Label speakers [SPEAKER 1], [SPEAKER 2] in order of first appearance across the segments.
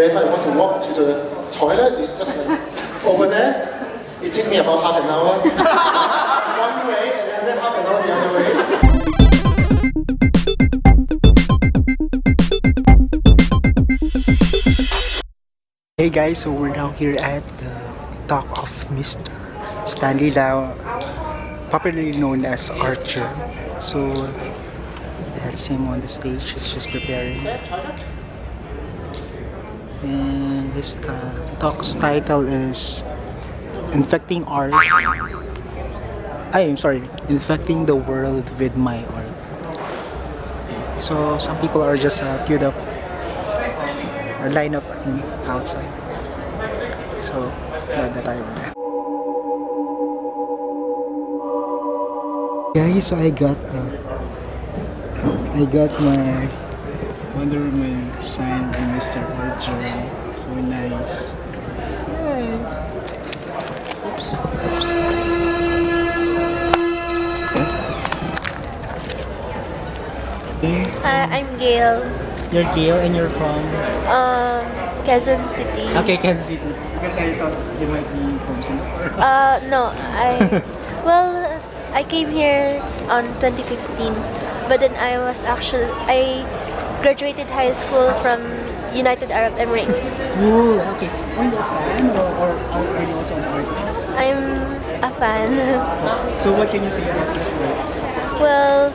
[SPEAKER 1] if I want to walk to the toilet, it's just like over there. It takes me about half an hour one way, and then half an hour the other way.
[SPEAKER 2] Hey guys, so we're now here at the talk of Mr. Stanley Lau, popularly known as Artgerm. So that's him on the stage. He's just preparing. And his talk's title is Infecting Art. I'm sorry, Infecting the World with My Art. So some people are just queued up or line up outside. So na tayo muna. Guys, so I got my Wonder Woman signed by Mr. Artgerm. So nice. Yay. Oops.
[SPEAKER 3] I'm Gail.
[SPEAKER 2] You're Gail and you're from?
[SPEAKER 3] Quezon City.
[SPEAKER 2] Okay, Kansas City. Because I thought you might be from Singapore.
[SPEAKER 3] No, I came here on 2015, but then I graduated high school from United Arab Emirates.
[SPEAKER 2] Cool, okay. Are you a fan or are you also an artist?
[SPEAKER 3] I'm a fan.
[SPEAKER 2] So what can you say about this work?
[SPEAKER 3] Well,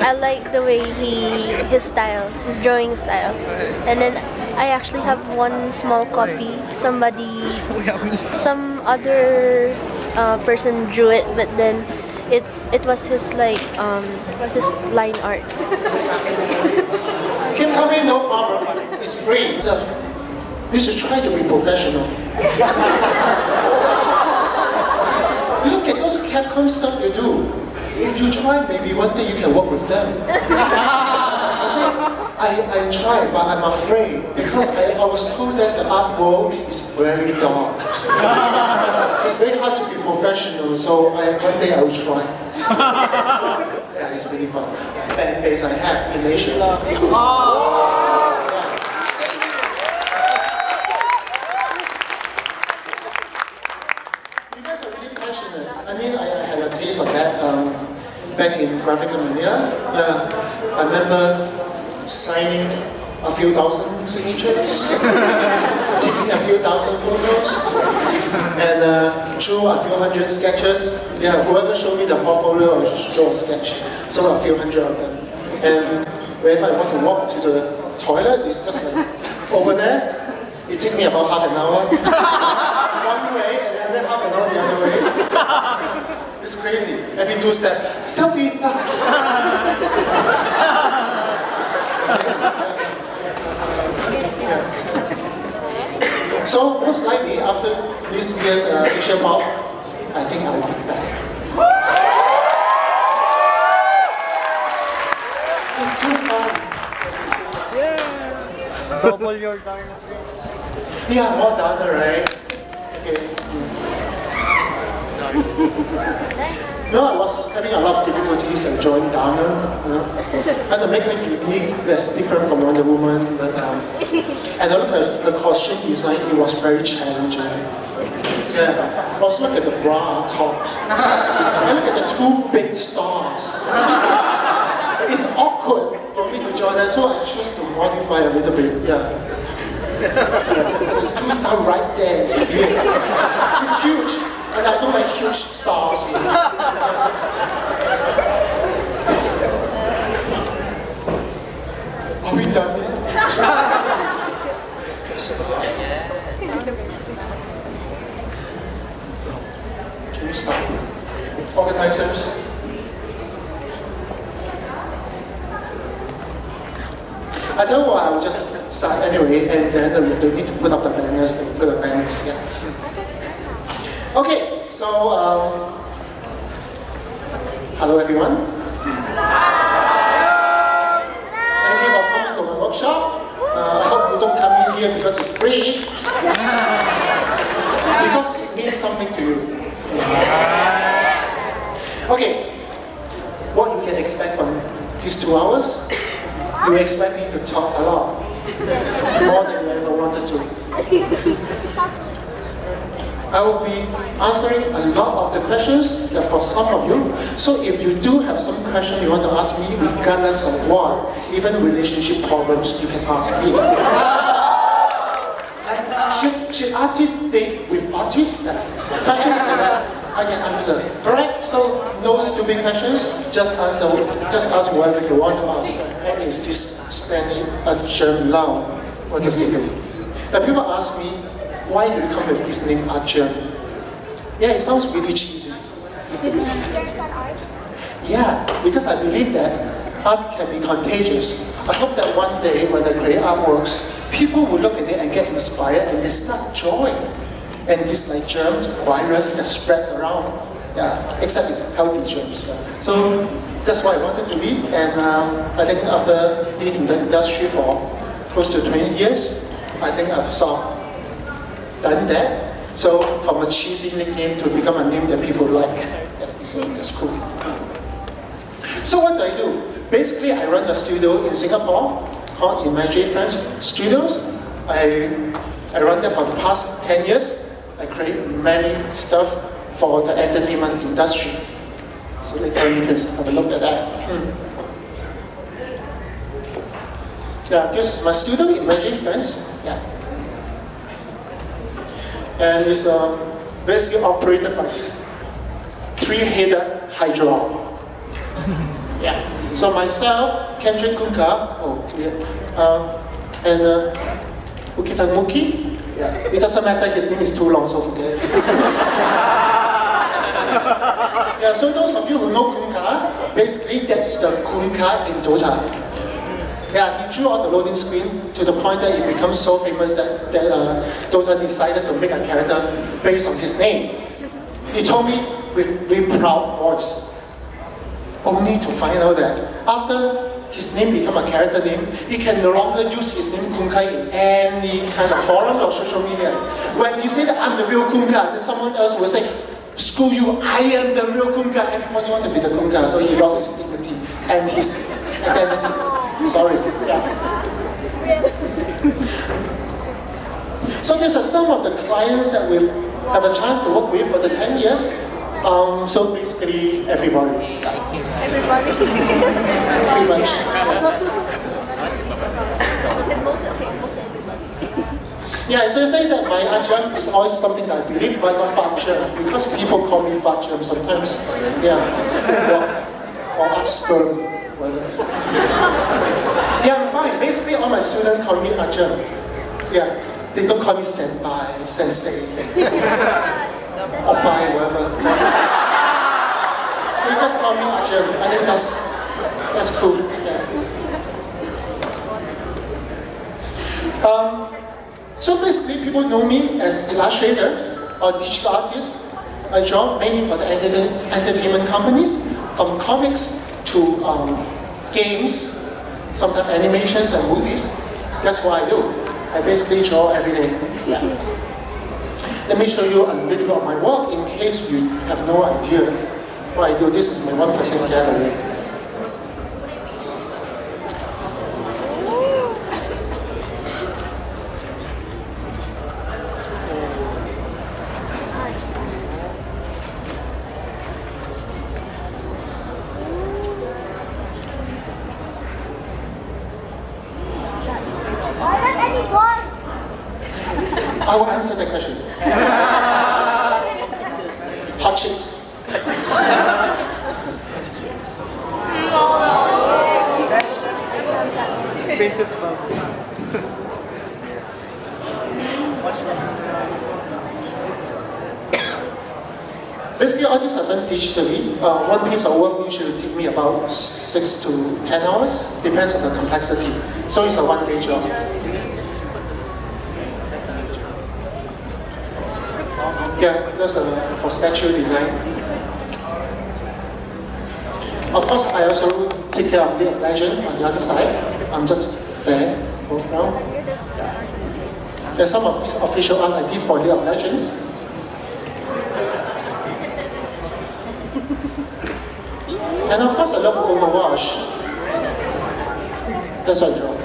[SPEAKER 3] I like the way his drawing style, and then I actually have one small copy. Some other person drew it, but then it was his line art.
[SPEAKER 1] Keep coming, no problem. It's free. You should try to be professional. Look at those Capcom stuff you do. If you try, maybe one day you can work with them. I said, I try, but I'm afraid because I was told that the art world is very dark. It's very hard to be professional, so one day I will try. So, yeah, it's really fun. Fan base I have in Asia. You guys are really passionate. I mean, I had a taste of that back in Graphic Manila. I remember signing a few thousand signatures, taking a few thousand photos, and drew a few hundred sketches. Yeah, whoever showed me the portfolio, I would draw a sketch. So a few hundred of them. And wherever I want to walk to the toilet, it's just like over there. It takes me about half an hour one way, and then half an hour the other way. It's crazy. Every 2 steps, selfie. Yeah. So most likely after this year's Asia Pop, I think I will be back. It's too fun.
[SPEAKER 2] Yeah. Double your Darna.
[SPEAKER 1] Yeah, more Darna, right? Okay. No, I was having a lot of difficulties to join Darna, and to make her unique, that's different from Wonder Woman. But and I look at the costume design; it was very challenging. Yeah, also look at the bra top. I look at the 2 big stars. It's awkward for me to join that, so I choose to modify a little bit. Yeah. This is 2 stars right there. It's weird. It's huge. And I don't like huge stars. Are we done yet? Can we start? Organizers? I don't know why, I will just start anyway, and then they need to put up the banners, yeah. Okay, so hello everyone. Thank you for coming to my workshop. I hope you don't come in here because it's free. Because it means something to you. Okay, what you can expect from these 2 hours? You expect me to talk a lot. More I will be answering a lot of the questions that for some of you. So if you do have some question you want to ask me, regardless of what, even relationship problems, you can ask me. Should artists date with artists? Questions like that, I can answer. Alright, so no stupid questions, just ask whatever you want to ask. And is this Stanley Artgerm Lau? What does it do? Now people ask me, why do you come with this name Artgerm? Yeah, it sounds really cheesy. Yeah, because I believe that art can be contagious. I hope that one day when I create artworks, people will look at it and get inspired and they start drawing. And this like germs, virus that spreads around. Yeah, except it's healthy germs. So that's what I wanted to be. And I think after being in the industry for close to 20 years, I think I've sort of done that. So from a cheesy nickname to become a name that people like. Yeah, so that's cool. So what do I do? Basically, I run a studio in Singapore called Imagine Friends Studios. I run that for the past 10 years. I create many stuff for the entertainment industry. So later you can have a look at that. Yeah, this is my studio, Imagine Friends. Yeah. And it's basically operated by this three-headed hydra. Yeah. So myself, Kendrick Kunka, and Ukitang Muki. Yeah. It doesn't matter, his name is too long, so forget it. Yeah, so those of you who know Kunka, basically that is the Kunka in Dota. Yeah, he drew out the loading screen to the point that it becomes so famous that Dota decided to make a character based on his name. He told me with very proud voice, only to find out that after his name become a character name, he can no longer use his name Kunka in any kind of forum or social media. When he said that I'm the real Kunka, then someone else will say, screw you, I am the real Kunka. Everybody wants to be the Kunka, so he lost his dignity and his identity. Sorry. Yeah. So these are some of the clients that we have a chance to work with for the 10 years. So basically, everybody.
[SPEAKER 3] Everybody.
[SPEAKER 1] Pretty much. Yeah, so I say that my Artgerm is always something that I believe, but not Artgerm, because people call me Artgerm sometimes. Yeah. Or Artgerm. Yeah, I'm fine. Basically, all my students call me Artgerm. Yeah, they don't call me senpai, sensei, oppai, whatever. They just call me Artgerm. I think that's cool. Yeah. So basically, people know me as illustrators or digital artists. I draw mainly for the entertainment companies, from comics to games, sometimes animations and movies. That's what I do. I basically draw every day. Yeah. Let me show you a little bit of my work in case you have no idea what I do. This is my 1% gallery. I will answer the question. Touch it.
[SPEAKER 2] Princess Bug.
[SPEAKER 1] Basically, all these are done digitally. One piece of work usually take me about 6 to 10 hours, depends on the complexity. So it's a one-day job. Yeah, that's for statue design. Of course, I also take care of League of Legends on the other side. I'm just fair, both now. Yeah. There's some of this official art I did for League of Legends. And of course, I love Overwatch. That's what I draw.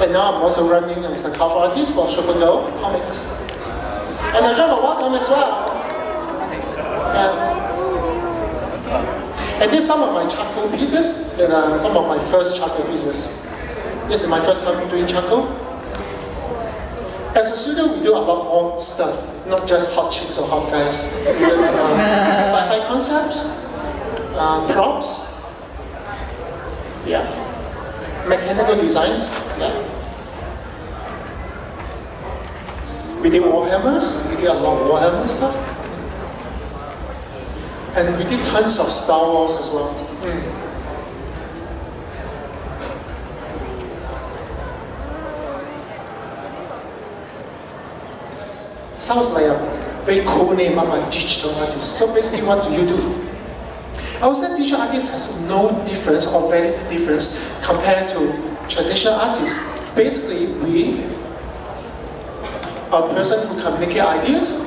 [SPEAKER 1] And now I'm also running as a cover artist for Supergirl comics. And I drive a Wacom as well. Yeah. And these are some of my charcoal pieces, and some of my first charcoal pieces. This is my first time doing charcoal. As a studio, we do a lot more stuff, not just hot chicks or hot guys. Sci-fi concepts, props, yeah, mechanical designs, yeah. We did Warhammers, we did a lot of Warhammer stuff. And we did tons of Star Wars as well. Sounds like a very cool name. I'm a digital artist. So basically, what do you do? I would say digital artist has no difference or very little difference compared to traditional artists. Basically, we are a person who communicate ideas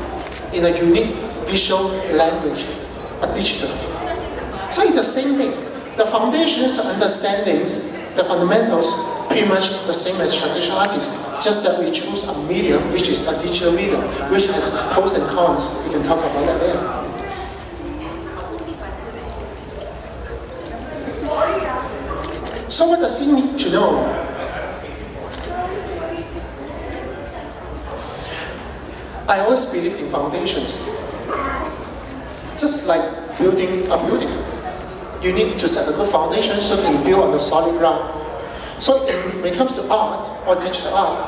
[SPEAKER 1] in a unique visual language, a digital. So it's the same thing. The foundations, the understandings, the fundamentals, pretty much the same as traditional artists. Just that we choose a medium, which is a digital medium, which has its pros and cons. We can talk about that later. So what does he need to know? I always believe in foundations. Just like building a building. You need to set a good foundation so you can build on the solid ground. So when it comes to art or digital art,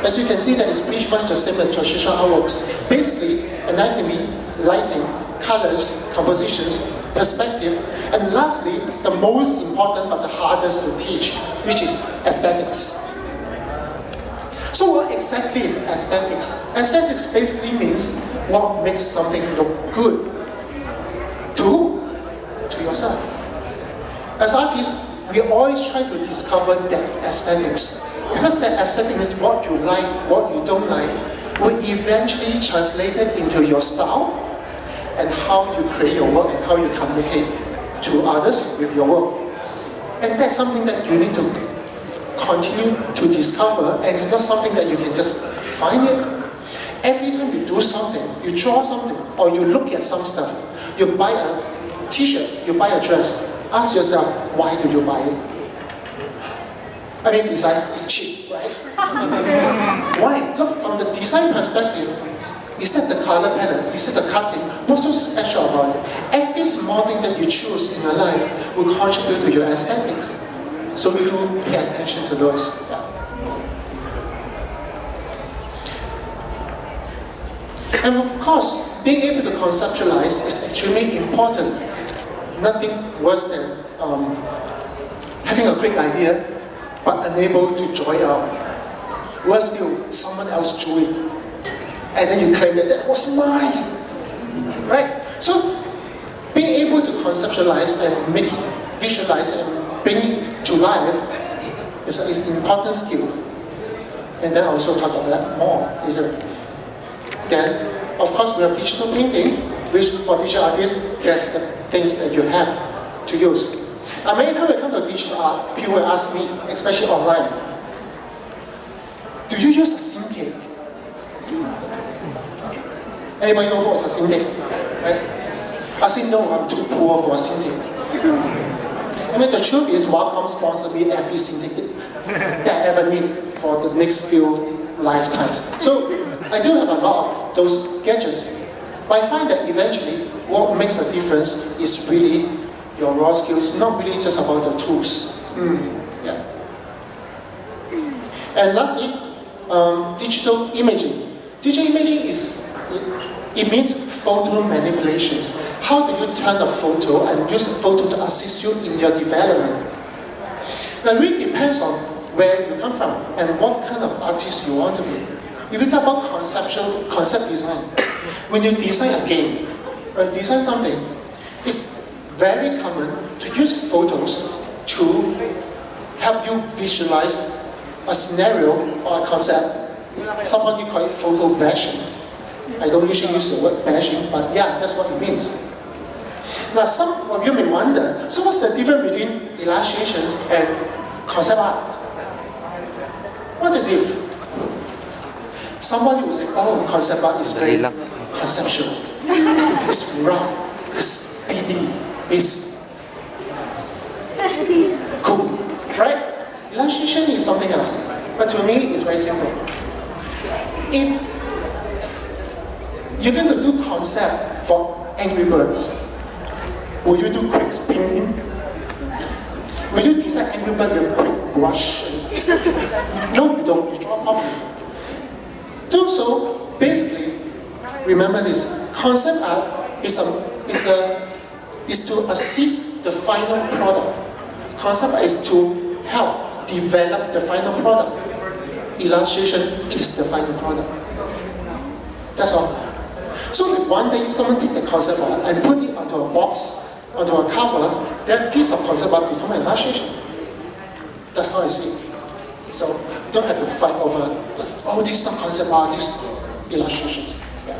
[SPEAKER 1] as you can see that it's pretty much the same as traditional artworks. Basically, anatomy, lighting, colors, compositions, perspective, and lastly, the most important but the hardest to teach, which is aesthetics. So what exactly is aesthetics? Aesthetics basically means what makes something look good to yourself. As artists, we always try to discover that aesthetics. Because that aesthetic is what you like, what you don't like, will eventually translate it into your style and how you create your work and how you communicate to others with your work. And that's something that you need to continue to discover, and it's not something that you can just find it. Every time you do something, you draw something, or you look at some stuff, you buy a t-shirt, you buy a dress, ask yourself, why do you buy it? I mean, besides, it's cheap, right? Why? Look, from the design perspective, is that the color pattern? Is it the cutting? What's so special about it? Every small thing that you choose in your life will contribute to your aesthetics. So you do pay attention to those. Yeah. And of course, being able to conceptualize is extremely important. Nothing worse than having a great idea, but unable to draw it out. Worse still, someone else drew it. And then you claim that was mine. Right? So, being able to conceptualize and make it, visualize and bring it to life is an important skill. And then I'll also talk about that more later. Then, of course, we have digital painting, which for digital artists, that's the things that you have to use. And many times when it comes to digital art, people will ask me, especially online, do you use a Cintiq? Anybody know what's a Cintiq? Right? I say no, I'm too poor for a Cintiq. I mean, the truth is, Wacom sponsored me every Cintiq that I ever need for the next few lifetimes. So I do have a lot of those gadgets, but I find that eventually, what makes a difference is really your raw skills. It's not really just about the tools. Yeah. And lastly, digital imaging. Digital imaging it means photo manipulations. How do you turn a photo and use a photo to assist you in your development? Now, it really depends on where you come from and what kind of artist you want to be. If you talk about concept design, when you design a game or design something, it's very common to use photos to help you visualize a scenario or a concept. Somebody call it photo bashing. I don't usually use the word bashing, but yeah, that's what it means. Now, some of you may wonder, so what's the difference between illustrations and concept art? repetitive. Somebody will say, oh, concept art is very conceptual. It's rough, it's speedy, it's cool, right? Illustration is something else. But to me, it's very simple. If you're going to do concept for Angry Birds, will you do quick spinning? Will you design Angry Bird with a quick brush? No, you don't. You draw properly. Do so, basically, remember this. Concept art is to assist the final product. Concept art is to help develop the final product. Illustration is the final product. That's all. So if one day someone take the concept art and put it onto a box, onto a cover, that piece of concept art become an illustration. That's how I see it. So you don't have to fight over, like, oh, this is not concept art, this is illustrations. Yeah.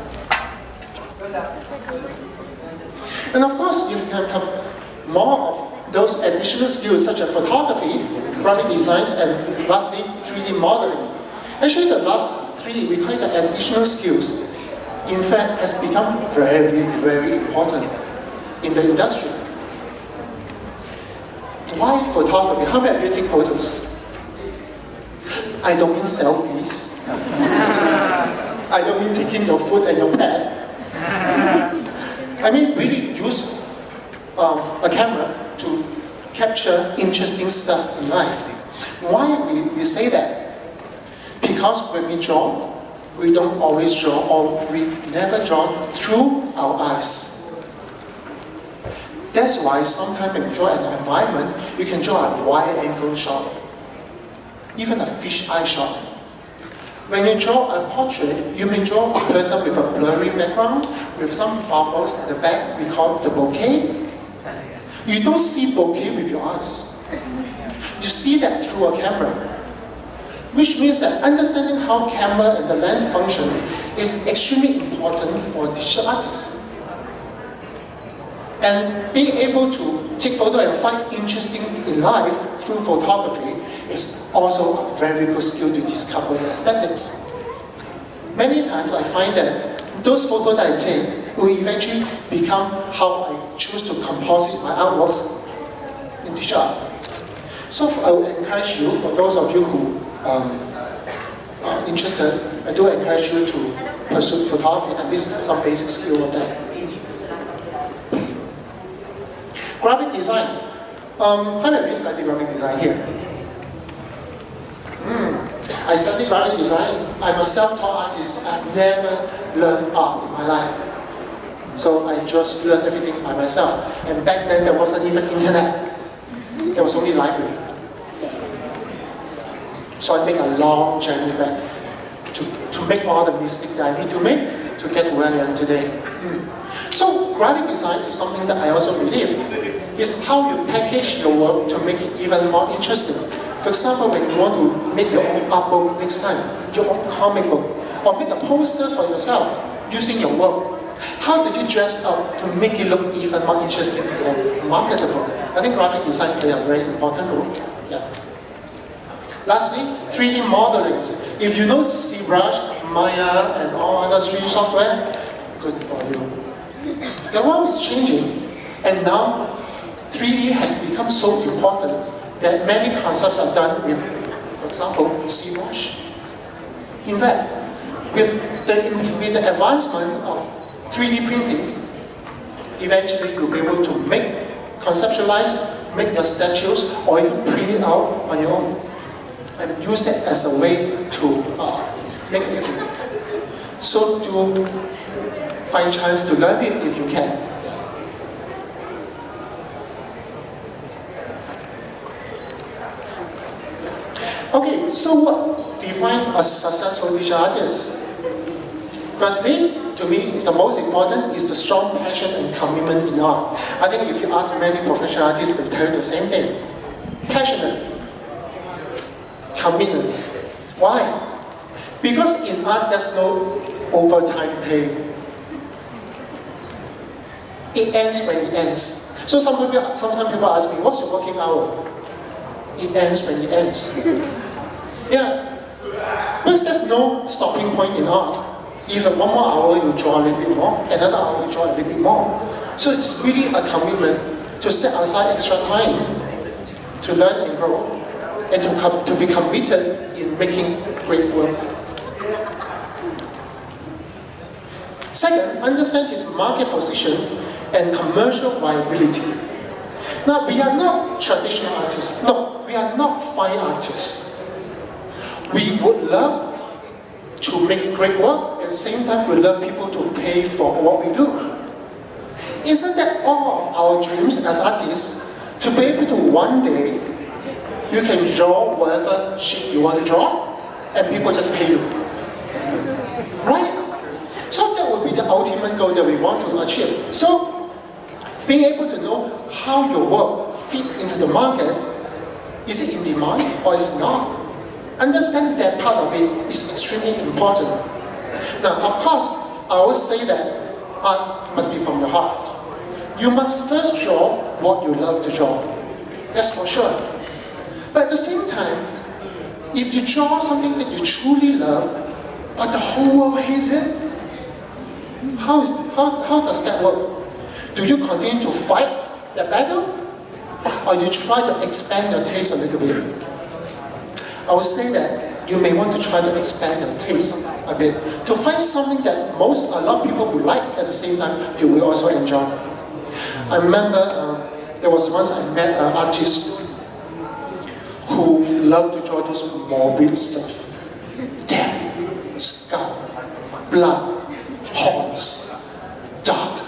[SPEAKER 1] And of course, you can have more of those additional skills such as photography, graphic designs, and lastly, 3D modeling. Actually, the last 3D, we call it the additional skills. In fact, has become very, very important in the industry. Why photography? How many of you take photos? I don't mean selfies. I don't mean taking your food and your pet. I mean really use a camera to capture interesting stuff in life. Why we say that? Because when we draw, we don't always draw, or we never draw through our eyes. That's why sometimes when you draw an environment, you can draw a wide-angle shot, even a fish-eye shot. When you draw a portrait, you may draw a person with a blurry background, with some bubbles at the back, we call it the bokeh. You don't see bokeh with your eyes. You see that through a camera. Which means that understanding how camera and the lens function is extremely important for digital artists. And being able to take photo and find interesting in life through photography is also a very good skill to discover the aesthetics. Many times I find that those photos that I take will eventually become how I choose to composite my artworks in digital art. So I would encourage you, for those of you who are interested, I do encourage you to pursue photography, at least some basic skill of that. Graphic designs. How many of you study graphic design here? I study graphic design. I'm a self-taught artist. I've never learned art in my life. So I just learned everything by myself. And back then there wasn't even internet. There was only library. So I make a long journey back to make all the mistakes that I need to make to get where I am today. So graphic design is something that I also believe is how you package your work to make it even more interesting. For example, when you want to make your own art book next time, your own comic book, or make a poster for yourself using your work, how did you dress up to make it look even more interesting and marketable? I think graphic design plays a very important role. Yeah. Lastly, 3D modeling. If you know ZBrush, Maya, and all other 3D software, good for you. The world is changing, and now 3D has become so important that many concepts are done with, for example, ZBrush. In fact, with the advancement of 3D printings, eventually you'll be able to conceptualize, make your statues, or even print it out on your own, and use it as a way to make a difference. So do find chance to learn it if you can. Okay, so what defines a successful digital artist? Firstly, to me, the most important is the strong passion and commitment in art. I think if you ask many professional artists, they'll tell you the same thing. Passionate, commitment. Why? Because in art, there's no overtime pay. It ends when it ends. So sometimes people ask me, what's your working hour? It ends when it ends. Yeah. Because there's no stopping point in art. If 1 more hour you draw a little bit more, another hour you draw a little bit more. So it's really a commitment to set aside extra time to learn and grow, and to be committed in making great work. Second, understand his market position and commercial viability. Now, we are not traditional artists. No, we are not fine artists. We would love to make great work, at the same time we love people to pay for what we do. Isn't that all of our dreams as artists, to be able to one day, you can draw whatever shape you want to draw, and people just pay you. Right? So that would be the ultimate goal that we want to achieve. So, being able to know how your work fit into the market, is it in demand or is it not? Understand that part of it is extremely important. Now, of course, I always say that art must be from the heart. You must first draw what you love to draw. That's for sure. But at the same time, if you draw something that you truly love, but the whole world hates it, how does that work? Do you continue to fight that battle? Or you try to expand your taste a little bit? I would say that you may want to try to expand your taste a bit, to find something that a lot of people would like, at the same time you will also enjoy. I remember there was once I met an artist who loved to draw those morbid stuff. Death, skull, blood, horns, dark.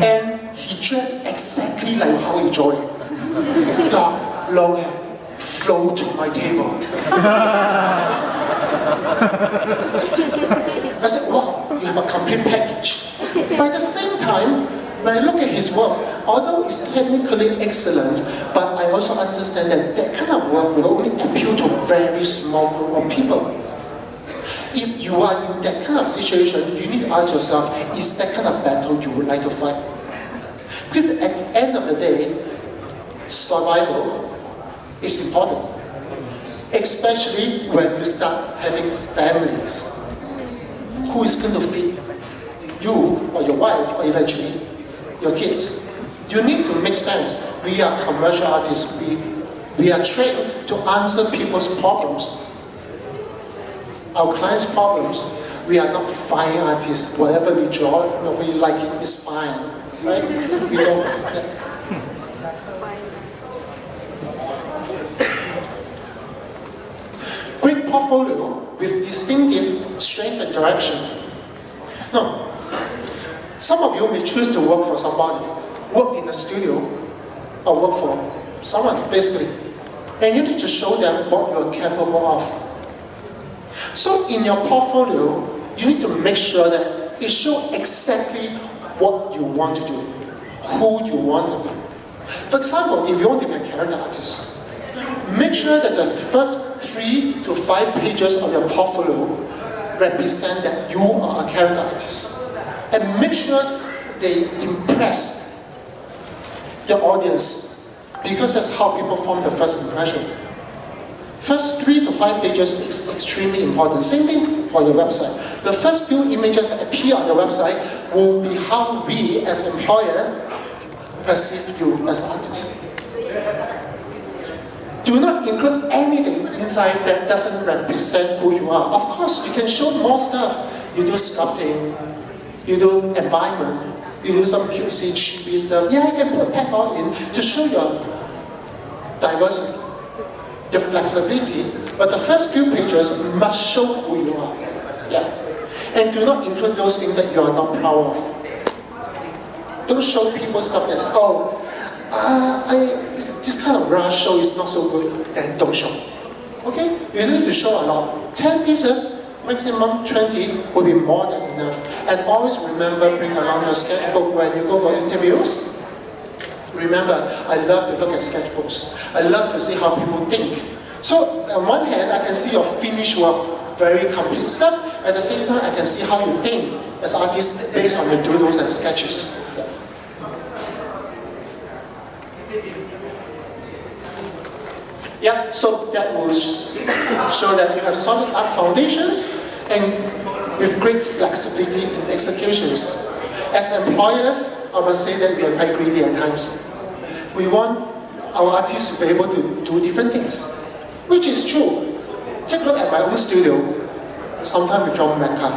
[SPEAKER 1] And he dressed exactly like how he drew it. Dark, long hair, flow to my table. I said, wow, you have a complete package. But at the same time, when I look at his work, although it's technically excellent, but I also understand that that kind of work will only appeal to a very small group of people. If you are in that kind of situation, you need to ask yourself, is that kind of battle you would like to fight? Because at the end of the day, survival is important. Especially when you start having families. Who is going to feed you or your wife or eventually your kids? You need to make sense. We are commercial artists. We are trained to answer people's problems. Our clients' problems. We are not fine artists. Whatever we draw, nobody like it, it's fine. Right? We don't. Yeah. Great portfolio with distinctive strength and direction. Now, some of you may choose to work for somebody, work in a studio, or work for someone, basically. And you need to show them what you're capable of. So in your portfolio, you need to make sure that it shows exactly what you want to do, who you want to be. For example, if you want to be a character artist, make sure that the first 3 to 5 pages of your portfolio represent that you are a character artist. And make sure they impress the audience, because that's how people form the first impression. First 3 to 5 pages is extremely important. Same thing for your website. The first few images that appear on the website will be how we as employer perceive you as artists. Do not include anything inside that doesn't represent who you are. Of course, you can show more stuff. You do sculpting, you do environment, you do some cutesy, cheapy stuff. Yeah, you can put pack all in to show your diversity, your flexibility. But the first few pages must show who you are. Yeah. And do not include those things that you are not proud of. Don't show people stuff that's, this kind of rush show is not so good, then don't show. Okay? You need to show a lot. 10 pieces, maximum 20 will be more than enough. And always remember, bring along your sketchbook when you go for interviews. Remember, I love to look at sketchbooks. I love to see how people think. So, on one hand, I can see your finished work, very complete stuff. At the same time, I can see how you think as artists based on your doodles and sketches. Yeah, so that will show that you have solid art foundations and with great flexibility in executions. As employers, I must say that we are quite greedy at times. We want our artists to be able to do different things, which is true. Take a look at my own studio. Sometimes we draw mecha,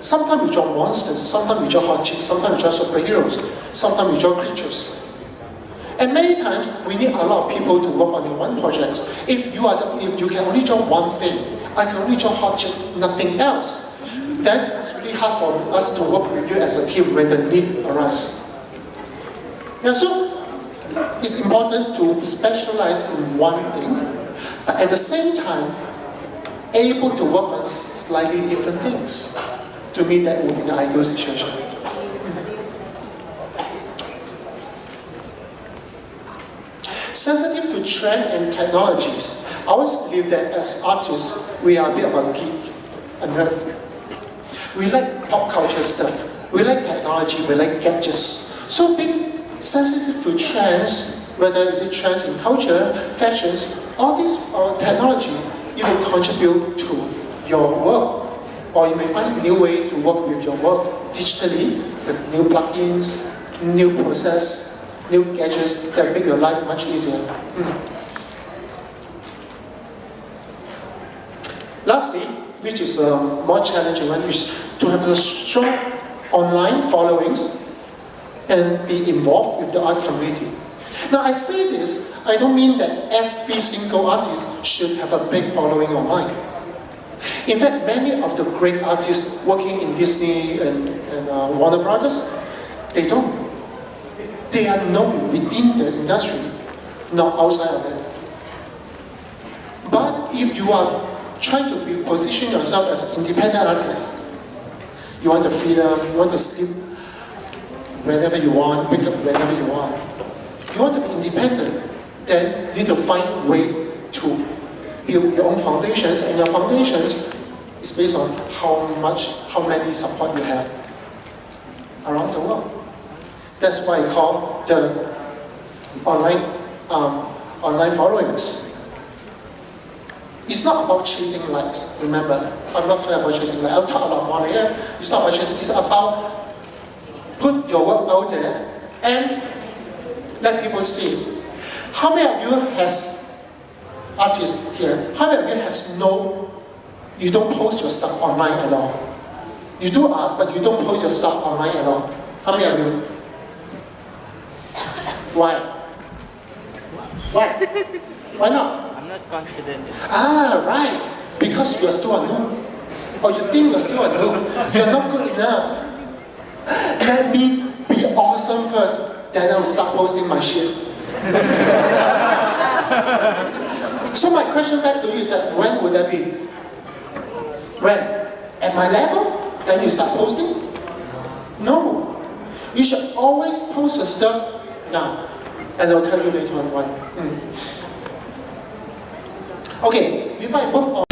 [SPEAKER 1] sometimes we draw monsters, sometimes we draw hot chicks, sometimes we draw superheroes, sometimes we draw creatures. And many times we need a lot of people to work on one project. If you can only draw one thing, I can only draw hot chick, nothing else, then it's really hard for us to work with you as a team when the need arises. Yeah, so it's important to specialize in one thing, but at the same time, able to work on slightly different things. To me, that would be the ideal situation. Sensitive to trend and technologies. I always believe that as artists, we are a bit of a geek, a nerd. We like pop culture stuff. We like technology. We like gadgets. So being sensitive to trends, whether it's trends in culture, fashions, all this technology, it will contribute to your work. Or you may find a new way to work with your work digitally, with new plugins, new process, new gadgets that make your life much easier. Lastly, which is a more challenging one, is to have a strong online followings and be involved with the art community. Now I say this, I don't mean that every single artist should have a big following online. In fact, many of the great artists working in Disney and Warner Brothers, they don't. They are known within the industry, not outside of it. But if you are trying to position yourself as an independent artist, you want the freedom, you want to sleep whenever you want, wake up whenever you want. You want to be independent, then you need to find a way to build your own foundations, and your foundations is based on how many support you have around the world. That's why I call the online followings. It's not about chasing likes, remember. I'm not talking about chasing likes. I'll talk a lot more later. It's not about chasing, it's about put your work out there and let people see. How many of you has artists here? How many of you you don't post your stuff online at all? You do art, but you don't post your stuff online at all. How many of you? Why? Why? Why not?
[SPEAKER 4] I'm not confident.
[SPEAKER 1] Right. Because you are still a noob. Or you think you're still a noob. You're not good enough. Let me be awesome first, then I will start posting my shit. So my question back to you is that when would that be? When? At my level? Then you start posting? No. You should always post your stuff now. And I'll tell you later on why. Okay, if I move on.